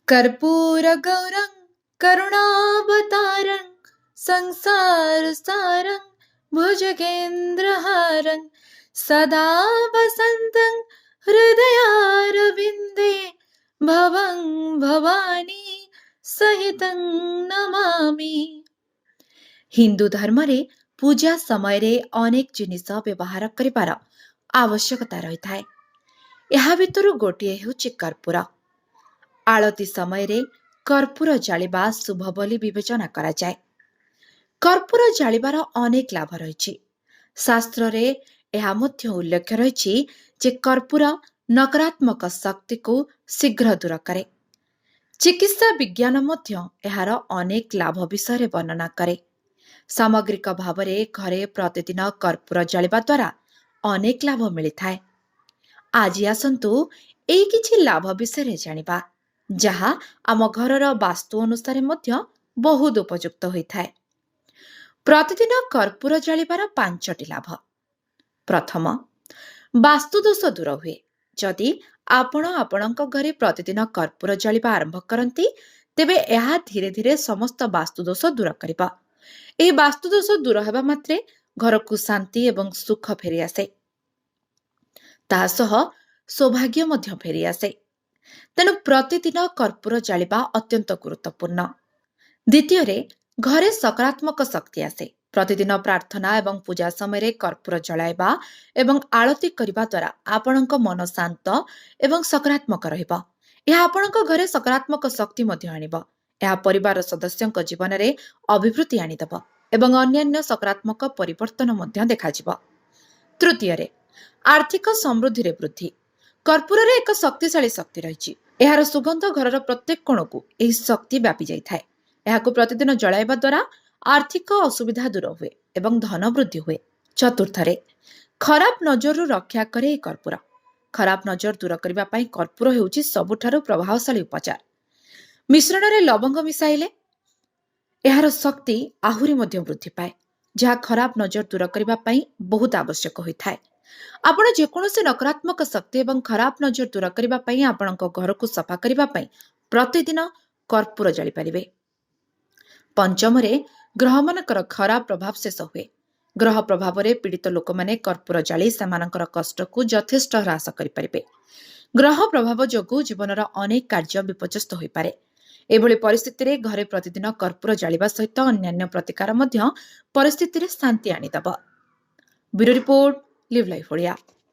कर्पूरगौरं करुणावतारं संसारसारं भुजगेन्द्रहारं सदा वसन्तं हृदयारविन्दे भवं भवानी सहितं नमामि। हिंदू धर्म रे पूजा समय रे अनेक जिनिस व्यवहार करिवार आवश्यकता रही थाए। यह भितर गोटे हेउछि कर्पूर। आलती समय रे कर्पूर जालिबा शुभ बोली विवेचना करा जाए। कर्पूर जालिबार अनेक लाभ रही। शास्त्र रे यह मध्य उल्लेख रही जे कर्पूर नकारात्मक शक्ति को शीघ्र दूर करे। चिकित्सा विज्ञान मध्य एहार अनेक लाभ विषय वर्णना करे। सामग्रिक भाव रे घरे प्रतिदिन कर्पूर जालिबा द्वारा अनेक लाभ मिलिथाए। आज आसंतु एई किछि लाभ विषय जानिबा जहा आम घरर वास्तु अनुसार मध्य बहुत उपयुक्त होइथाए। प्रतिदिन कर्पूर जालिबार 5टी लाभ। प्रथम, वास्तु दोष दूर हुए। जदि आपण आपणक घरे प्रतिदिन कर्पूर जालिबा आरंभ करती तेबे यह धीरे धीरे समस्त वास्तु दोष दूर करिबा। एही वास्तु दोष दूर हेबा मात्रे घर को शांति एवं सुख फेरी आसे। ताहा सह सौभाग्य मध्य फेरी आसे। तेणु प्रतिदिन कर्पूर जालिबा अत्यंत गुरुत्वपूर्ण। द्वितीय, घरे सकारात्मक शक्ति आसे। प्रतिदिन प्रार्थना एवं पूजा समय कर्पूर जलाइबा एवं आलती करबा द्वारा आपणक मन शांत एवं सकारात्मक रहिबा। यह आपणक घरे सकारात्मक शक्ति मध्य आनिबा। यह परिवार सदस्यक जीवन रे अभिवृद्धि आनिदब एवं अन्यान्य सकारात्मक परिवर्तन मध्य देखाजिबा। तृतीय, आर्थिक समृद्धि रे वृद्धि। कर्पूर रे एक शक्तिशाली शक्ति रही। एहार सुगंध घरर प्रत्येक कोण को एही शक्ति व्यापी जाई थाए। एहाकु प्रतिदिन जलाइबा द्वारा आर्थिक असुविधा दूर हुए एवं धन वृद्धि हुए। चतुर्थरे, खराब नजर रक्षा करे कर्पूर। खराब नजर दूर करबा पई कर्पूर हेउछि सबुठारु प्रभावशाली उपचार। मिश्रण रे लवंग मिसाइले एहार शक्ति आहुरी मध्य वृद्धि पाए, जहा खराब नजर दूर करबा पई बहुत आवश्यक होइथाए। आपण जेकोसी नकारात्मक शक्ति एवं खराब नजर दूर करबा पई आपणक घर को सफा करबा पई प्रतिदिन कर्पूर जाली परिबे। पंचम रे, ग्रह मानकर खराब प्रभाव शेष हुए। ग्रह प्रभाव रे पीड़ित लोक माने कर्पूर जाली सेमानकर कष्ट को यथेष्ट ह्रास करि परिबे। ग्रह प्रभाव जोगु जीवनर अनेक कार्य विपर्यस्त होई पारे। एभली परिस्थिति रे घरे प्रतिदिन कर्पूर जालिबा सहित अन्यान्य प्रतिकार मध्य परिस्थिति रे शांति आनिदब। Bureau report, live life Odia.